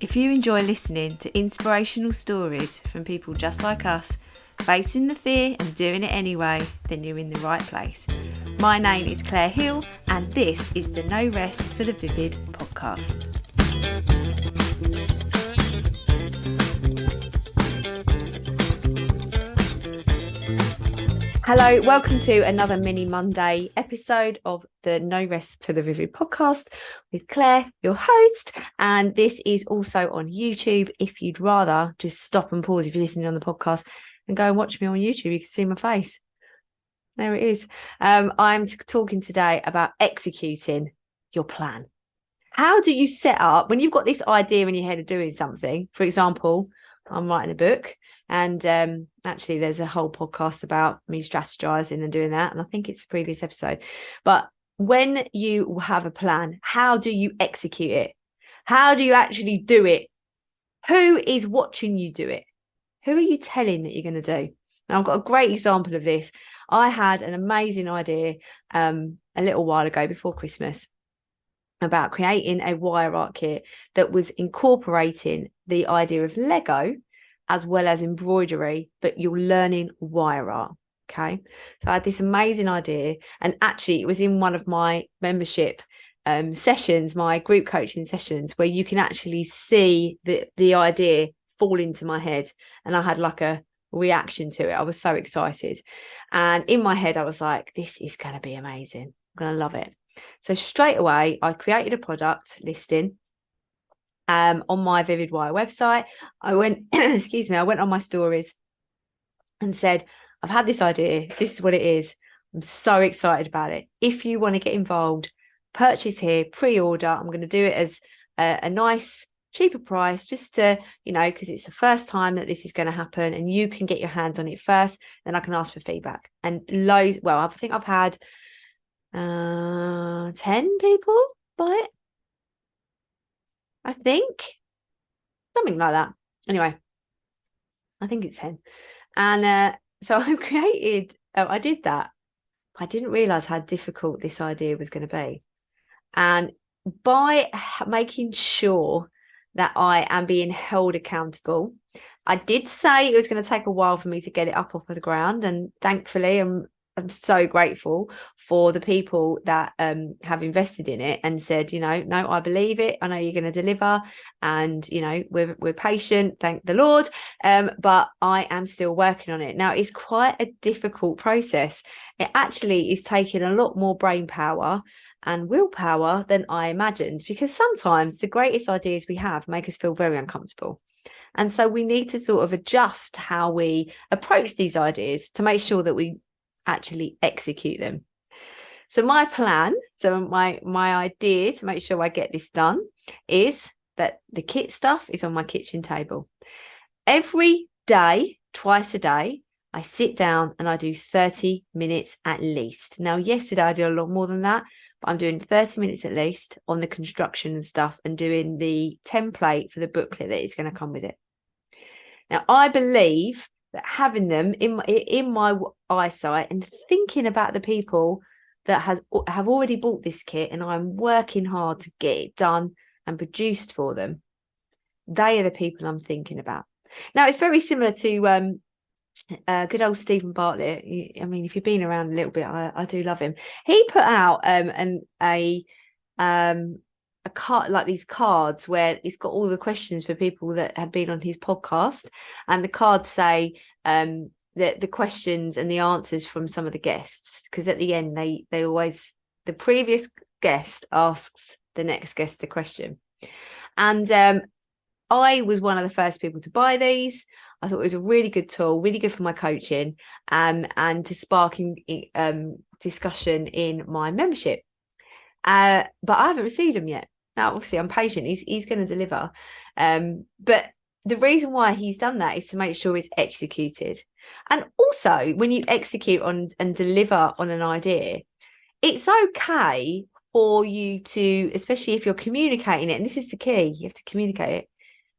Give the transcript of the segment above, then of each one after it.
If you enjoy listening to inspirational stories from people just like us, facing the fear and doing it anyway, then you're in the right place. My name is Claire Hill, and this is the No Rest for the Vivid podcast. Hello, welcome to another mini Monday episode of the No Rest for the Vivid podcast with Claire, your host. And this is also on YouTube. If you'd rather just stop and pause if you're listening on the podcast and go and watch me on YouTube, you can see my face. There it is. I'm talking today about executing your plan. How do you set up when you've got this idea in your head of doing something? For example, I'm writing a book, and actually there's a whole podcast about me strategizing and doing that, and I think it's a previous episode. But when you have a plan, how do you execute it? How do you actually do it? Who is watching you do it? Who are you telling that you're going to do? Now, I've got a great example of this. I had an amazing idea a little while ago before Christmas about creating a wire art kit that was incorporating the idea of Lego as well as embroidery, but you're learning wire art. Okay. So I had this amazing idea, and actually it was in one of my membership sessions, my group coaching sessions, where you can actually see the idea fall into my head, and I had like a reaction to it. I was so excited, and in my head I was like, this is going to be amazing. I'm going to love it. So straight away, I created a product listing on my Vivid Wire website. I went, I went on my stories and said, I've had this idea. This is what it is. I'm so excited about it. If you want to get involved, purchase here, pre-order. I'm going to do it as a nice, cheaper price, just to, because it's the first time that this is going to happen, and you can get your hands on it first. Then I can ask for feedback. And loads. Well, I think I've had 10 people buy it, I think, something like that. Anyway, I think it's 10. And so I did that. I didn't realize how difficult this idea was going to be. And by making sure that I am being held accountable, I did say it was going to take a while for me to get it up off of the ground, and thankfully I'm so grateful for the people that have invested in it and said, no, I believe it. I know you're going to deliver, and we're patient, thank the Lord. But I am still working on it. Now, it's quite a difficult process. It actually is taking a lot more brain power and willpower than I imagined, because sometimes the greatest ideas we have make us feel very uncomfortable. And so we need to sort of adjust how we approach these ideas to make sure that we actually execute them. So my plan, my idea to make sure I get this done, is that the kit stuff is on my kitchen table. Every day, twice a day, I sit down and I do 30 minutes at least. Now, yesterday I did a lot more than that, but I'm doing 30 minutes at least on the construction and stuff, and doing the template for the booklet that is going to come with it. Now, I believe that having them in my eyesight and thinking about the people that have already bought this kit, and I'm working hard to get it done and produced for them, they are the people I'm thinking about. Now, it's very similar to good old Stephen Bartlett. I mean, if you've been around a little bit, I do love him. He put out a card, like these cards where it's got all the questions for people that have been on his podcast, and the cards say the questions and the answers from some of the guests, because at the end they always, the previous guest asks the next guest the question. And I was one of the first people to buy these. I thought it was a really good tool, really good for my coaching, and to spark discussion in my membership. But I haven't received them yet. Now, obviously, I'm patient. He's going to deliver. But the reason why he's done that is to make sure it's executed. And also, when you execute on and deliver on an idea, it's okay for you to, especially if you're communicating it, and this is the key, you have to communicate it,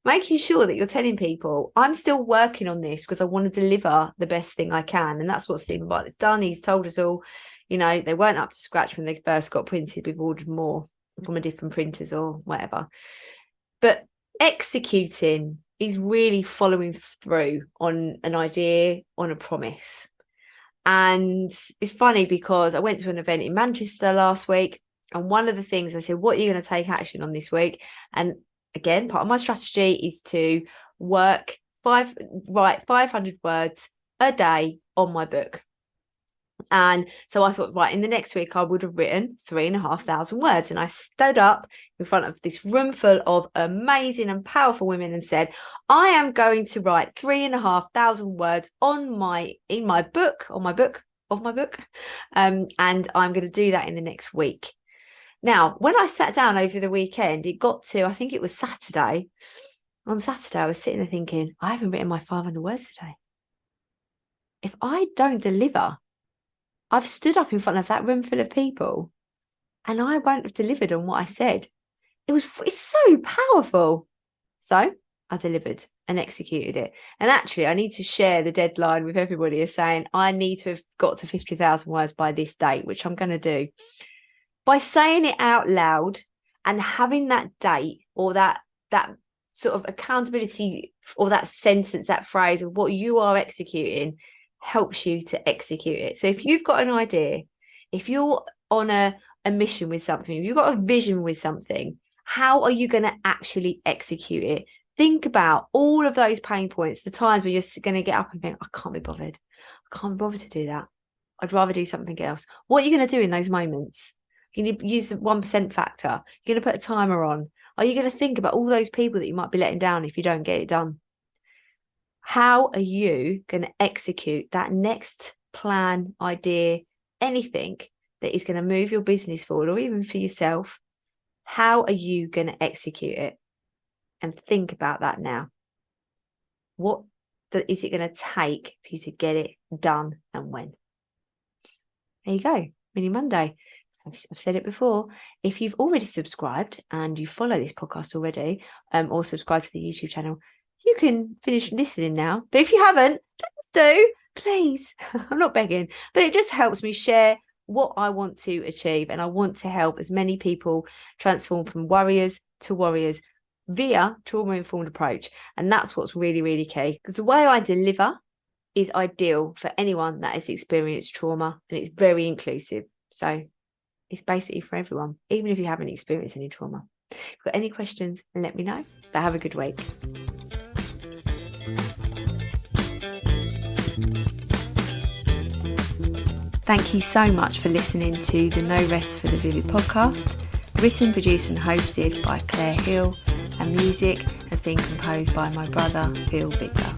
making sure that you're telling people, I'm still working on this because I want to deliver the best thing I can. And that's what Stephen Bartlett's done. He's told us all, they weren't up to scratch when they first got printed. We've ordered more from a different printers or whatever. But executing is really following through on an idea, on a promise. And it's funny because I went to an event in Manchester last week, and one of the things I said, what are you going to take action on this week? And again, part of my strategy is to write 500 words a day on my book. And so I thought, right, in the next week, I would have written 3,500 words. And I stood up in front of this room full of amazing and powerful women and said, I am going to write 3,500 words in my book. And I'm going to do that in the next week. Now, when I sat down over the weekend, it got to, I think it was Saturday. On Saturday, I was sitting there thinking, I haven't written my 500 words today. If I don't deliver, I've stood up in front of that room full of people and I won't have delivered on what I said. It's so powerful. So I delivered and executed it. And actually, I need to share the deadline with everybody as saying I need to have got to 50,000 words by this date, which I'm going to do. By saying it out loud and having that date or that sort of accountability or that sentence, that phrase of what you are executing helps you to execute it. So if you've got an idea, if you're on a mission with something, if you've got a vision with something, how are you going to actually execute it? Think about all of those pain points, the times where you're going to get up and think, I can't be bothered. I can't be bothered to do that. I'd rather do something else. What are you going to do in those moments? You're going to use the 1% factor. You're going to put a timer on. Are you going to think about all those people that you might be letting down if you don't get it done? How are you going to execute that next plan, idea, anything that is going to move your business forward or even for yourself? How are you going to execute it? And think about that now. What is it going to take for you to get it done and when? There you go. Mini Monday. I've said it before. If you've already subscribed and you follow this podcast already, or subscribe to the YouTube channel, you can finish listening now. But if you haven't, please. I'm not begging, but it just helps me share what I want to achieve. And I want to help as many people transform from worriers to warriors via trauma-informed approach. And that's what's really, really key. Because the way I deliver is ideal for anyone that has experienced trauma, and it's very inclusive. So it's basically for everyone, even if you haven't experienced any trauma. If you've got any questions, then let me know. But have a good week. Thank you so much for listening to the No Rest for the Vivid podcast, written, produced and hosted by Claire Hill, and music has been composed by my brother, Phil Victor.